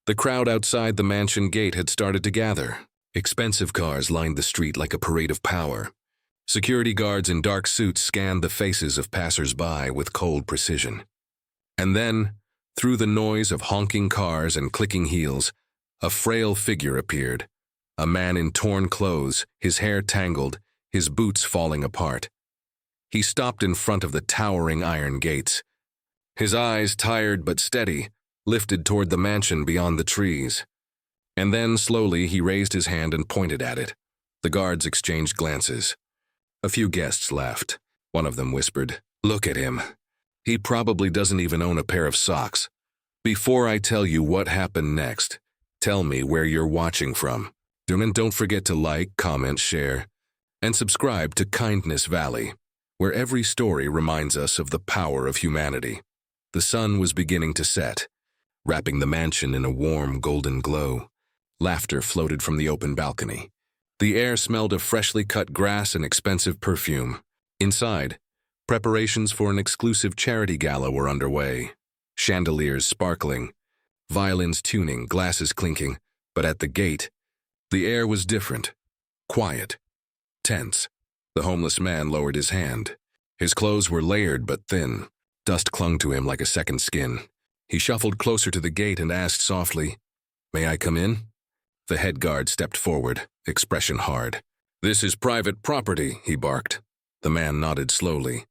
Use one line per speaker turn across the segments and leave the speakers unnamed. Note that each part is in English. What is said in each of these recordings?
The crowd outside the mansion gate had started to gather. Expensive cars lined the street like a parade of power. Security guards in dark suits scanned the faces of passersby with cold precision. And then, through the noise of honking cars and clicking heels, a frail figure appeared. A man in torn clothes, his hair tangled, his boots falling apart. He stopped in front of the towering iron gates. His eyes, tired but steady, lifted toward the mansion beyond the trees. And then, slowly, he raised his hand and pointed at it. The guards exchanged glances. A few guests laughed. One of them whispered, "Look at him. He probably doesn't even own a pair of socks. Before I tell you what happened next, tell me where you're watching from. And don't forget to like, comment, share, and subscribe to Kindness Valley, where every story reminds us of the power of humanity." The sun was beginning to set, wrapping the mansion in a warm golden glow. Laughter floated from the open balcony. The air smelled of freshly cut grass and expensive perfume. Inside, preparations for an exclusive charity gala were underway. Chandeliers sparkling, violins tuning, glasses clinking. But at the gate, the air was different. Quiet. Tense. The homeless man lowered his hand. His clothes were layered but thin. Dust clung to him like a second skin. He shuffled closer to the gate and asked softly, "May I come in?" The head guard stepped forward, expression hard. "This is private property," he barked. The man nodded slowly.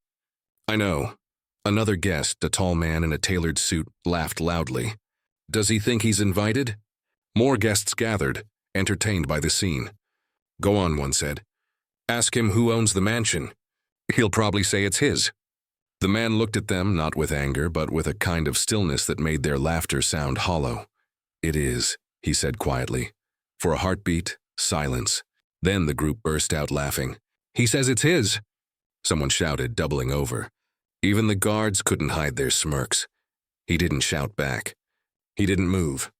"I know." Another guest, a tall man in a tailored suit, laughed loudly. "Does he think he's invited?" More guests gathered, entertained by the scene. "Go on," one said. "Ask him who owns the mansion. He'll probably say it's his." The man looked at them, not with anger, but with a kind of stillness that made their laughter sound hollow. "It is," he said quietly. For a heartbeat, silence. Then the group burst out laughing. "He says it's his!" Someone shouted, doubling over. Even the guards couldn't hide their smirks. He didn't shout back. He didn't move.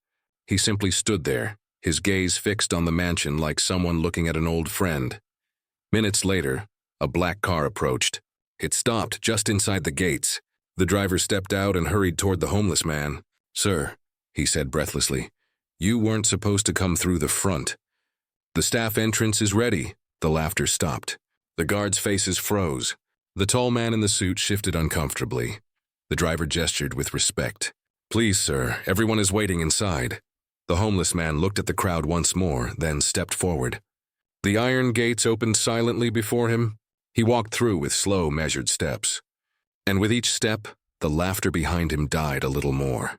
He simply stood there, his gaze fixed on the mansion like someone looking at an old friend. Minutes later, a black car approached. It stopped just inside the gates. The driver stepped out and hurried toward the homeless man. "Sir," he said breathlessly, "you weren't supposed to come through the front." "The staff entrance is ready." The laughter stopped. The guards' faces froze. The tall man in the suit shifted uncomfortably. The driver gestured with respect. "Please, sir, everyone is waiting inside." The homeless man looked at the crowd once more, then stepped forward. The iron gates opened silently before him. He walked through with slow, measured steps. And with each step, the laughter behind him died a little more.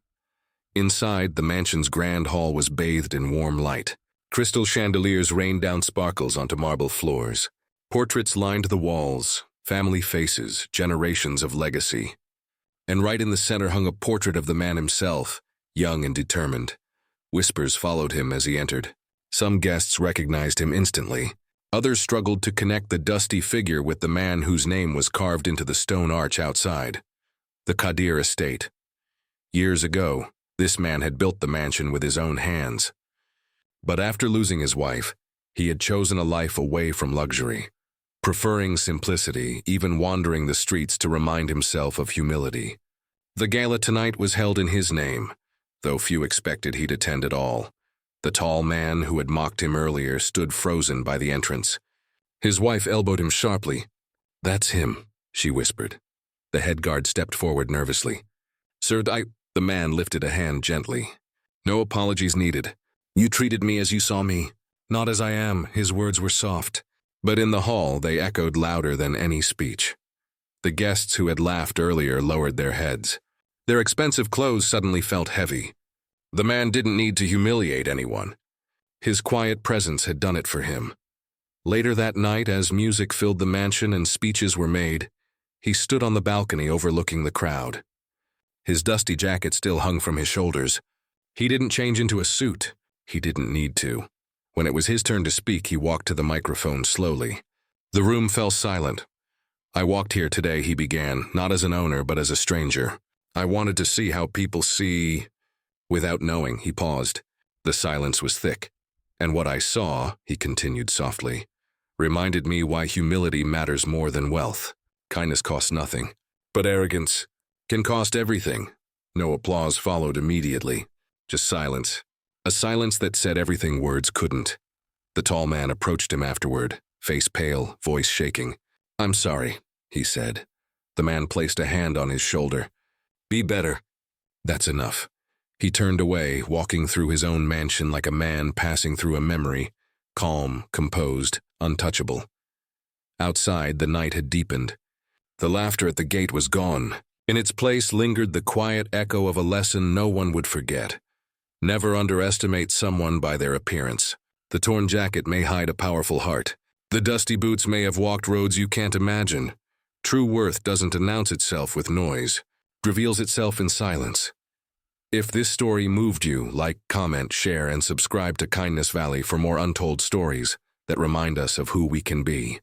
Inside, the mansion's grand hall was bathed in warm light. Crystal chandeliers rained down sparkles onto marble floors. Portraits lined the walls, family faces, generations of legacy. And right in the center hung a portrait of the man himself, young and determined. Whispers followed him as he entered. Some guests recognized him instantly. Others struggled to connect the dusty figure with the man whose name was carved into the stone arch outside. The Kadir estate. Years ago, this man had built the mansion with his own hands. But after losing his wife, he had chosen a life away from luxury, preferring simplicity, even wandering the streets to remind himself of humility. The gala tonight was held in his name, though few expected he'd attend at all. The tall man who had mocked him earlier stood frozen by the entrance. His wife elbowed him sharply. "That's him," she whispered. The head guard stepped forward nervously. "Sir, The man lifted a hand gently. "No apologies needed. You treated me as you saw me, not as I am." His words were soft, but in the hall they echoed louder than any speech. The guests who had laughed earlier lowered their heads. Their expensive clothes suddenly felt heavy. The man didn't need to humiliate anyone. His quiet presence had done it for him. Later that night, as music filled the mansion and speeches were made, he stood on the balcony overlooking the crowd. His dusty jacket still hung from his shoulders. He didn't change into a suit. He didn't need to. When it was his turn to speak, he walked to the microphone slowly. The room fell silent. "I walked here today," he began, "not as an owner, but as a stranger. I wanted to see how people see..." Without knowing, he paused. The silence was thick. "And what I saw," he continued softly, "reminded me why humility matters more than wealth. Kindness costs nothing, but arrogance can cost everything." No applause followed immediately, just silence. A silence that said everything words couldn't. The tall man approached him afterward, face pale, voice shaking. "I'm sorry," he said. The man placed a hand on his shoulder. "Be better." "That's enough." He turned away, walking through his own mansion like a man passing through a memory, calm, composed, untouchable. Outside, the night had deepened. The laughter at the gate was gone. In its place lingered the quiet echo of a lesson no one would forget. Never underestimate someone by their appearance. The torn jacket may hide a powerful heart. The dusty boots may have walked roads you can't imagine. True worth doesn't announce itself with noise. It reveals itself in silence. If this story moved you, like, comment, share, and subscribe to Kindness Valley for more untold stories that remind us of who we can be.